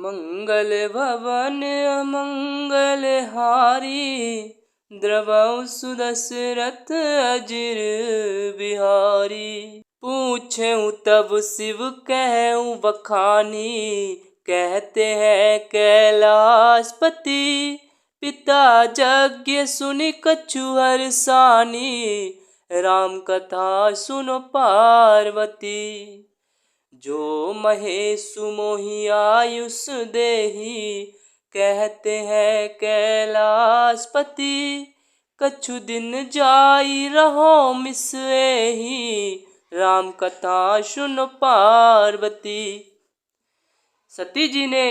मंगल भवन अमंगल हारी, द्रवौ सुदशरथ अजिर बिहारी। पूछें तब शिव कहूँ बखानी, कहते हैं कैलाशपति। पिता यज्ञ सुनि कछु हर्षानी, राम कथा सुनो पार्वती। जो महेशु मोहि आयुष देहि, कहते हैं कैलाशपति। कछु दिन जाई रहो मिस एहि, राम कथा सुनो पार्वती। सती जी ने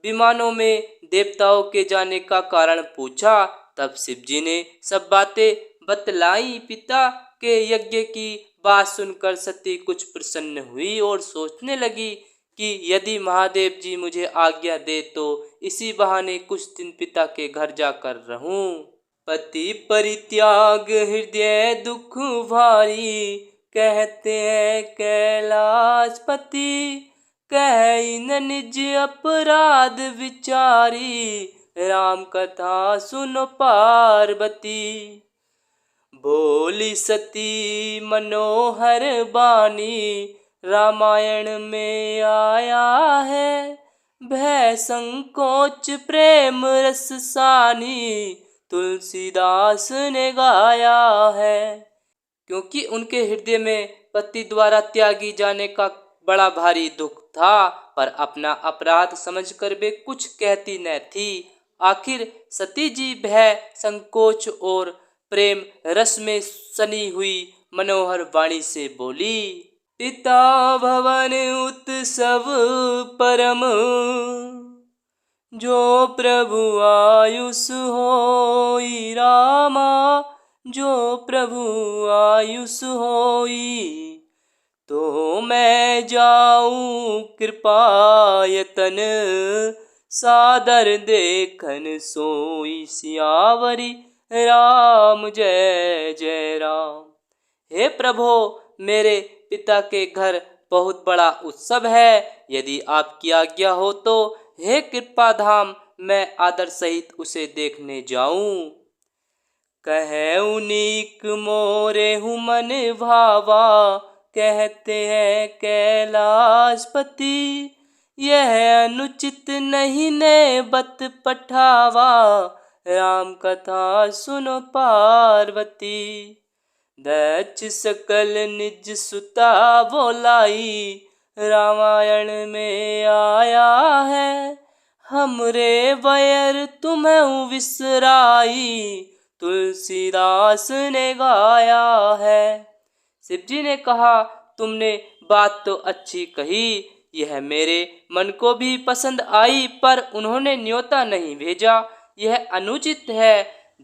विमानों में देवताओं के जाने का कारण पूछा। तब शिव जी ने सब बातें बतलाई। पिता के यज्ञ की बात सुनकर सती कुछ प्रसन्न हुई और सोचने लगी कि यदि महादेव जी मुझे आज्ञा दे तो इसी बहाने कुछ दिन पिता के घर जाकर रहूं। पति परित्याग हृदय दुख भारी, कहते हैं कैलाशपति। कहि न निज अपराध विचारी, राम कथा सुनो पार्वती। बोली सती मनोहर बानी, रामायण में आया है। भय संकोच प्रेम रस सानी, तुलसीदास ने गाया है। क्योंकि उनके हृदय में पति द्वारा त्यागी जाने का बड़ा भारी दुख था, पर अपना अपराध समझकर वे कुछ कहती न थी। आखिर सती जी भय संकोच और प्रेम रस में सनी हुई मनोहर वाणी से बोली। पिता भवन उत्सव परम, जो प्रभु आयुष होई रामा। जो प्रभु आयुष होई, तो मैं जाऊं कृपायतन। सादर देखन सोई सियावरी, राम जय जय राम। हे प्रभो, मेरे पिता के घर बहुत बड़ा उत्सव है। यदि आपकी आज्ञा हो तो हे कृपा धाम, मैं आदर सहित उसे देखने जाऊं। कहे उनीक मोरे हूँ मन भावा, कहते हैं कैलाशपति। यह अनुचित नहीं ने बत पठावा, राम कथा सुनो पार्वती। दक्ष सकल निज सुता बोलाई, रामायण में आया है। हमरे बैर तुम्हें विसराई, तुलसीदास ने गाया है। शिव जी ने कहा, तुमने बात तो अच्छी कही, यह मेरे मन को भी पसंद आई, पर उन्होंने न्योता नहीं भेजा, यह अनुचित है।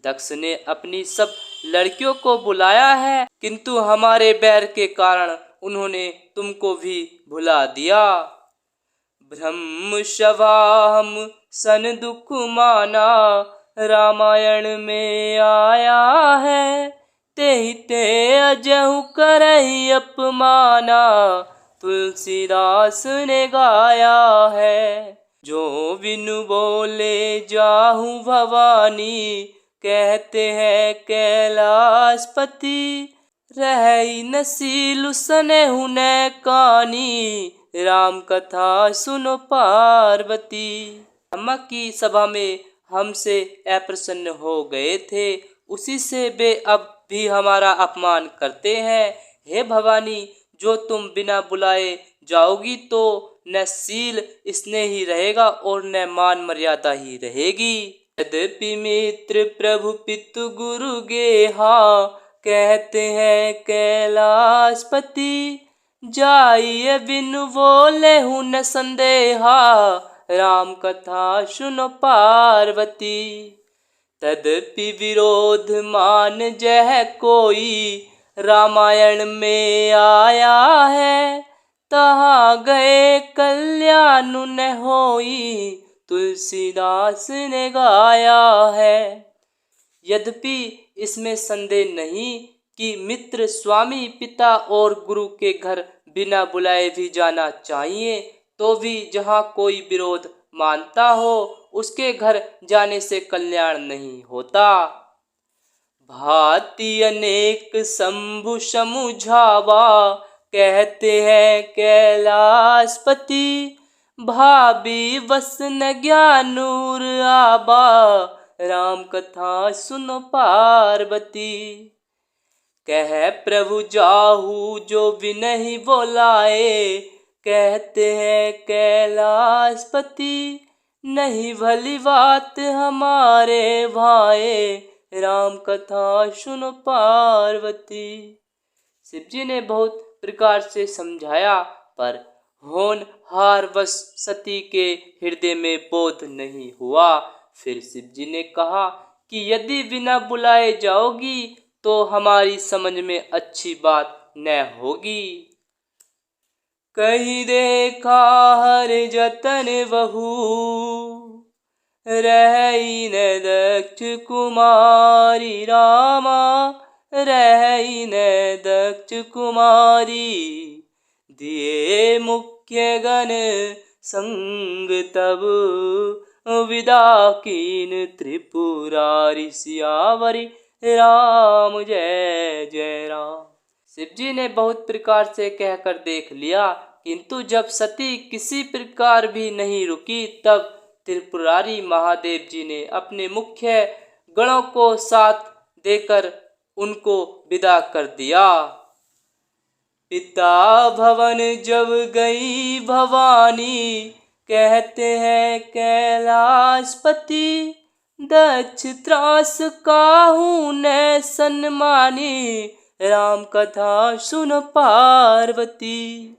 दक्ष ने अपनी सब लड़कियों को बुलाया है, किंतु हमारे बैर के कारण उन्होंने तुमको भी भुला दिया। ब्रह्म सभा हम सन दुख माना, रामायण में आया है। तेहि ते अजहु करहि अपमाना, तुलसीदास ने गाया है। जो बिनु बोले जाहू भवानी, कहते हैं कैलाशपति। रही नसीलु सनेहु न कानी, राम कथा सुनो पार्वती। अम्मा की सभा में हमसे अप्रसन्न हो गए थे, उसी से वे अब भी हमारा अपमान करते हैं। हे भवानी, जो तुम बिना बुलाए जाओगी तो न शील स्नेह ही रहेगा और न मान मर्यादा ही रहेगी। यद्यपि मित्र प्रभु पितु गुरु गेहा, कहते हैं कैलाशपति। जाइए बिनु बोले हूँ न संदेहा, राम कथा सुनो पार्वती। तदपि विरोध मान जह कोई, रामायण में आया है। तहाँ गए कल्याण न होई, तुलसीदास ने गाया है। यद्यपि इसमें संदेह नहीं कि मित्र, स्वामी, पिता और गुरु के घर बिना बुलाए भी जाना चाहिए, तो भी जहाँ कोई विरोध मानता हो उसके घर जाने से कल्याण नहीं होता। भांति अनेक शंभु समुझावा, कहते हैं कैलाशपति। भाभी वस न ज्ञानूर आबा, राम कथा सुनो पार्वती। कह प्रभु जाहू जो विनहि बोलाए, कहते हैं कैलाशपति। नहीं भली बात हमारे भाए, राम कथा सुनो पार्वती। शिव जी ने बहुत प्रकार से समझाया, पर होनहार वश सती के हृदय में बोध नहीं हुआ। फिर शिव जी ने कहा कि यदि बिना बुलाए जाओगी तो हमारी समझ में अच्छी बात न होगी। कही देखा हर जतन बहू, रही न दक्ष कुमारी रामा, रही न दक्ष कुमारी। दिए मुख्य गण संग तब, विदा कीन त्रिपुरारी। सियावरी राम जय जय राम। शिव जी ने बहुत प्रकार से कहकर देख लिया, किंतु जब सती किसी प्रकार भी नहीं रुकी, तब त्रिपुरारी महादेव जी ने अपने मुख्य गणों को साथ देकर उनको विदा कर दिया। पिता भवन जब गई भवानी, कहते हैं कैलाशपति। दक्ष त्रास काहू न सन्मानी, राम कथा सुन पार्वती।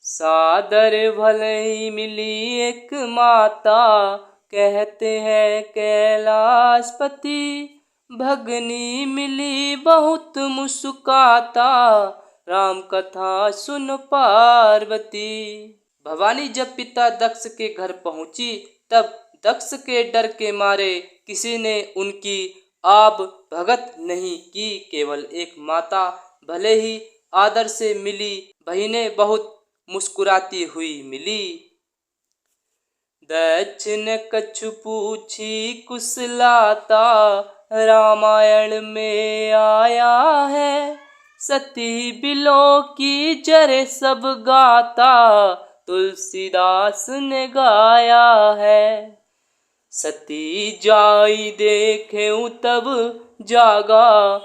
सादर भले ही मिली एक माता, कहते हैं कैलाशपति। भगनी मिली बहुत मुस्काता, राम कथा सुन पार्वती। भवानी जब पिता दक्ष के घर पहुंची, तब दक्ष के डर के मारे किसी ने उनकी आब भगत नहीं की। केवल एक माता भले ही आदर से मिली, बहिनें बहुत मुस्कुराती हुई मिली। दक्ष ने कछु पूछी कुशलाता, रामायण में आया है। सती बिलो की जरे सब गाता, तुलसीदास ने गाया है। सती जाई देखें तब जागा,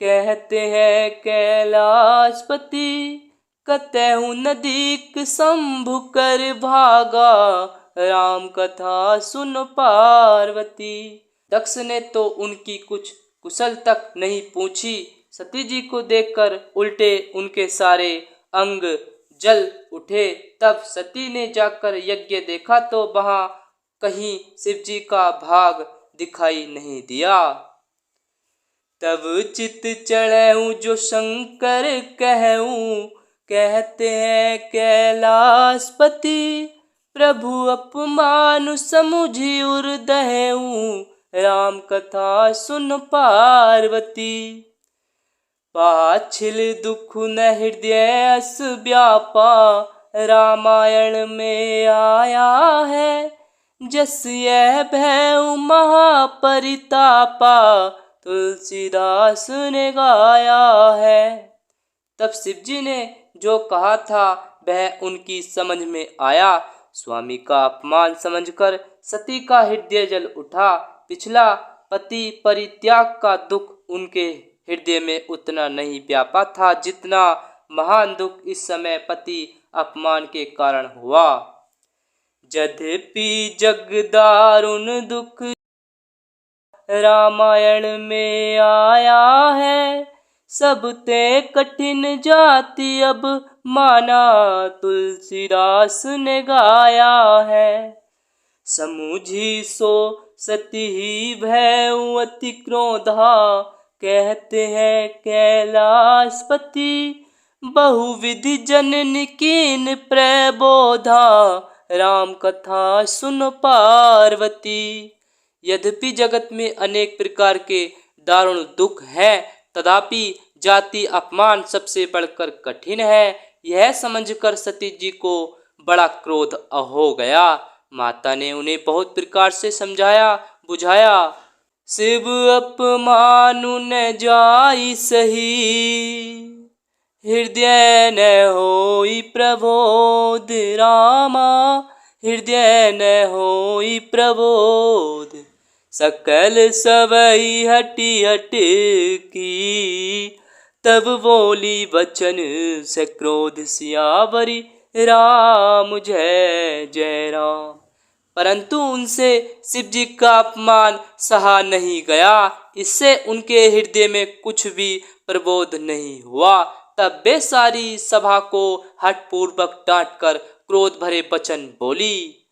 कहते हैं कैलाशपति। कतहु नदीक शंभु कर भागा, राम कथा सुन पार्वती। दक्ष ने तो उनकी कुछ कुशल तक नहीं पूछी। सती जी को देखकर उल्टे उनके सारे अंग जल उठे। तब सती ने जाकर यज्ञ देखा तो वहां कहीं शिव जी का भाग दिखाई नहीं दिया। तब चित चढ़ऊ जो शंकर कहूँ, कहते हैं कैलाशपति। प्रभु अपमान समुझी उर्दहूँ, राम कथा सुन पार्वती। पाछिल दुख न हृदय अस व्यापा, रामायण में आया है। जस यह भय महापरितापा, तुलसीदास ने गाया है। तब शिव जी ने जो कहा था वह उनकी समझ में आया। स्वामी का अपमान समझकर सती का हृदय जल उठा। पिछला पति परित्याग का दुख उनके हृदय में उतना नहीं व्यापा था जितना महान दुख इस समय पति अपमान के कारण हुआ। यद्यपि जग दारुण दुख रामायण में आया है। सब ते कठिन जाति अब माना, तुलसीदास ने गाया है। समुझी सो सती ही भय अति क्रोधा, कहते हैं कैलाशपति। बहुविधि जननी कीन प्रबोधा, राम कथा सुन पार्वती। यद्यपि जगत में अनेक प्रकार के दारुण दुख हैं, तथापि जाति अपमान सबसे बढ़कर कठिन है। यह समझकर सती जी को बड़ा क्रोध हो गया। माता ने उन्हें बहुत प्रकार से समझाया बुझाया। शिव अपमानु न जाई सही, हृदय न होई प्रबोध रामा, हृदय न होई प्रबोध। सकल सबई हटी हट की, तब बोली वचन से क्रोध सियावरी, राम जय जय राम। परंतु उनसे शिव जी का अपमान सहा नहीं गया। इससे उनके हृदय में कुछ भी प्रबोध नहीं हुआ। तब वे सारी सभा को हठपूर्वक डांट कर क्रोध भरे वचन बोली।